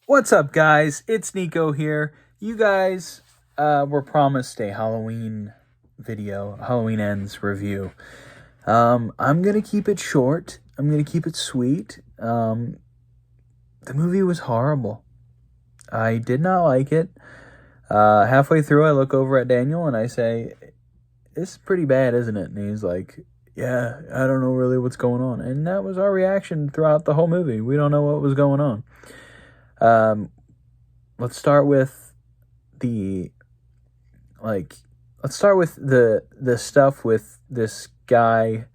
What's up, guys? It's Nico here. You guys were promised a Halloween video, Halloween Ends review. I'm gonna keep it short. I'm gonna keep it sweet. The movie was horrible. I did not like it. Halfway through, I look over at Daniel and I say, "It's pretty bad, isn't it?" And he's like, "Yeah, I don't know really what's going on." And that was our reaction throughout the whole movie. We don't know what was going on. Um, let's start with the like let's start with the stuff with this guy.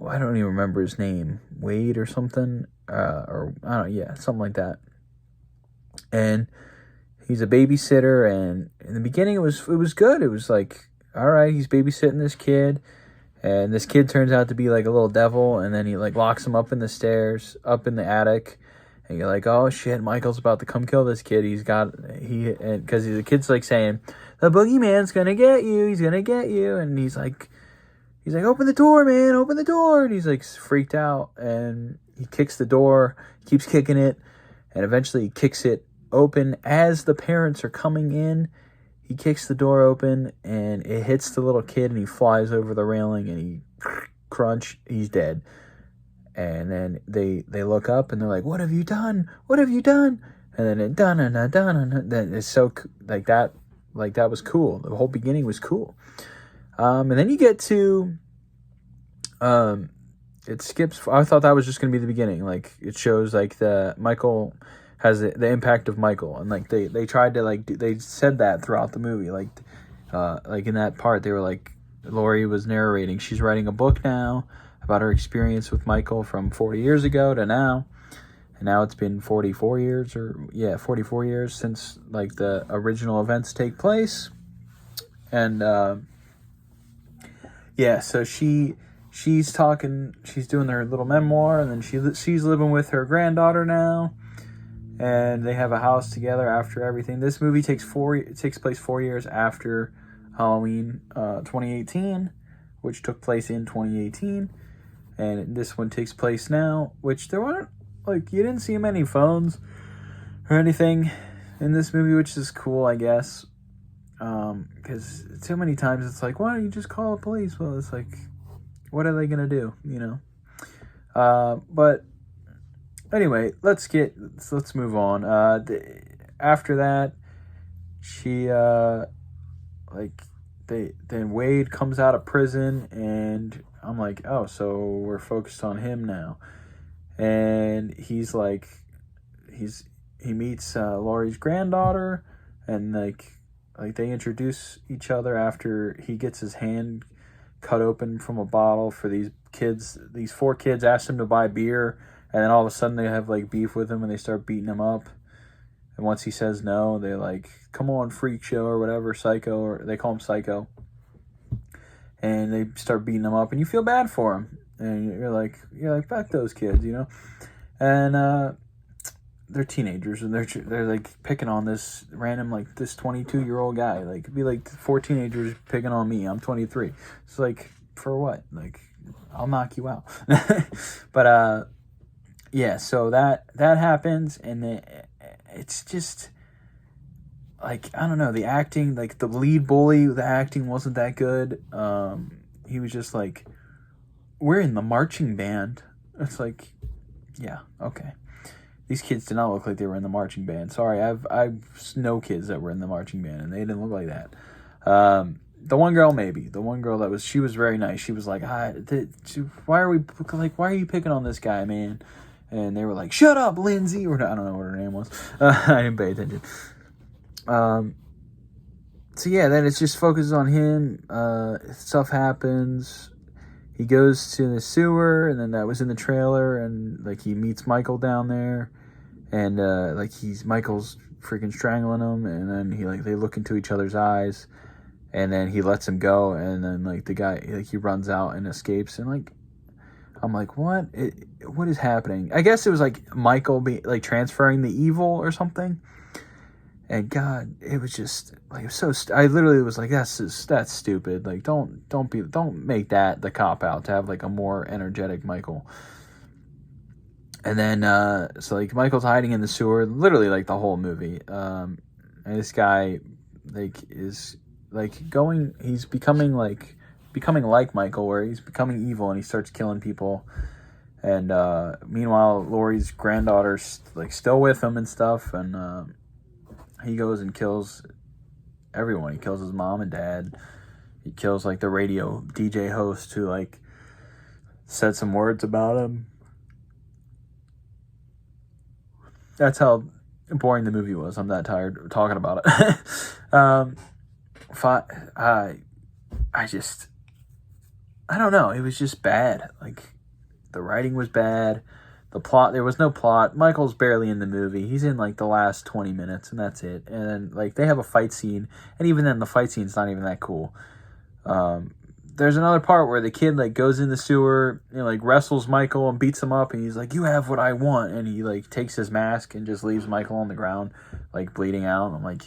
I don't even remember his name, Wade or something, or I don't, yeah, something like that. And he's a babysitter, and in the beginning it was good. It was like, all right, he's babysitting this kid, and this kid turns out to be like a little devil, and then he like locks him up in the stairs, up in the attic, and you're like, oh shit, Michael's about to come kill this kid. Because the kid's like saying, the boogeyman's gonna get you, he's gonna get you, and he's like, open the door, man, open the door, and he's like freaked out, and he kicks the door, keeps kicking it, and eventually he kicks it open as the parents are coming in. He kicks the door open and it hits the little kid and he flies over the railing and he's dead. And then they look up and they're like, what have you done? What have you done? And then it done and done and then it's so like that was cool. The whole beginning was cool. And then you get to it skips. I thought that was just gonna be the beginning. Like it shows like the Michael has the impact of Michael, and like they tried to they said that throughout the movie. Like in that part, they were like Laurie was narrating. She's writing a book now about her experience with Michael from 40 years ago to now, and now it's been 44 years 44 years since like the original events take place, and so she's talking, she's doing her little memoir, and then she's living with her granddaughter now, and they have a house together after everything. This movie takes place 4 years after Halloween 2018, which took place in 2018, and this one takes place now, which there weren't, like, you didn't see many phones or anything in this movie, which is cool, I guess, because too many times it's like, why don't you just call the police? Well, it's like, what are they gonna do, but anyway, let's move on. After that, she then Wade comes out of prison, and I'm like, oh, so we're focused on him now. And he's like, he meets Laurie's granddaughter, and like they introduce each other after he gets his hand cut open from a bottle for these kids. These four kids asked him to buy beer, and then all of a sudden they have like beef with him and they start beating him up. And once he says no, they like, come on, freak show or whatever, psycho, or they call him psycho. And they start beating him up, and you feel bad for him. And you're like, back those kids, And they're teenagers, and they're like picking on this random, like, this 22-year-old guy. Like, it'd be like 4 teenagers picking on me. I'm 23. It's like, for what? Like, I'll knock you out. But so that happens, and it's just like, I don't know, the acting, like the lead bully, the acting wasn't that good. He was just like, we're in the marching band. It's like, yeah, okay. These kids did not look like they were in the marching band. Sorry, I've know kids that were in the marching band, and they didn't look like that. The one girl, maybe. The one girl she was very nice. She was like, why are you picking on this guy, man? And they were like, shut up, Lindsay, or I don't know what her name was. I didn't pay attention. So yeah, then it just focuses on him. Stuff happens. He goes to the sewer, and then that was in the trailer, and like he meets Michael down there, and Michael's freaking strangling him, and then they look into each other's eyes, and then he lets him go, and then like the guy, he runs out and escapes, and like I'm like, what is happening? I guess it was like Michael transferring the evil or something. And God, it was just like, it was so. I literally was like, that's stupid. Like, don't make that the cop out to have like a more energetic Michael. And then, so like Michael's hiding in the sewer, literally like the whole movie. And this guy, like, is like going. He's becoming like Michael, where he's becoming evil and he starts killing people. And meanwhile, Laurie's granddaughter's like still with him and stuff. And he goes and kills everyone. He kills his mom and dad. He kills like the radio DJ host who like said some words about him. That's how boring the movie was. I'm that tired of talking about it. I don't know. It was just bad. Like, the writing was bad. The plot, there was no plot. Michael's barely in the movie. He's in like the last 20 minutes, and that's it. And then, like, they have a fight scene, and even then, the fight scene's not even that cool. There's another part where the kid like goes in the sewer and like wrestles Michael and beats him up, and he's like, "You have what I want," and he like takes his mask and just leaves Michael on the ground, like bleeding out. And I'm like,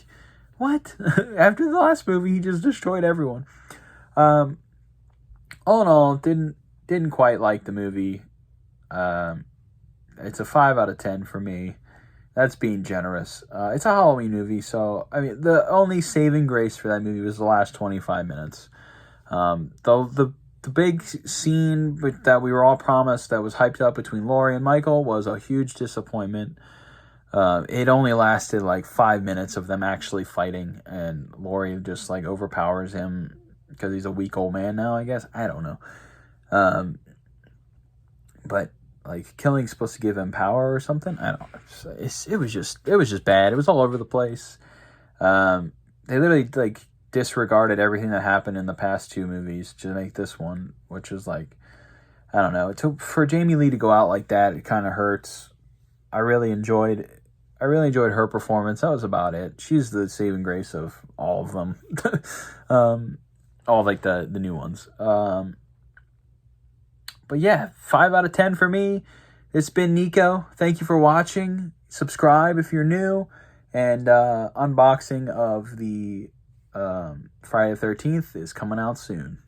what? After the last movie, he just destroyed everyone. All in all, didn't quite like the movie. It's a 5 out of 10 for me. That's being generous. It's a Halloween movie, so I mean, the only saving grace for that movie was the last 25 minutes. The big scene that we were all promised that was hyped up between Laurie and Michael was a huge disappointment. It only lasted like 5 minutes of them actually fighting, and Laurie just like overpowers him because he's a weak old man now, I guess. I don't know. But like killing's supposed to give him power or something. I don't know. It was just bad. It was all over the place. They literally like disregarded everything that happened in the past 2 movies to make this one, which was like, I don't know. For Jamie Lee to go out like that, it kind of hurts. I really enjoyed her performance. That was about it. She's the saving grace of all of them. All like the new ones. But yeah, 5 out of 10 for me. It's been Nico. Thank you for watching. Subscribe if you're new. And unboxing of the Friday the 13th is coming out soon.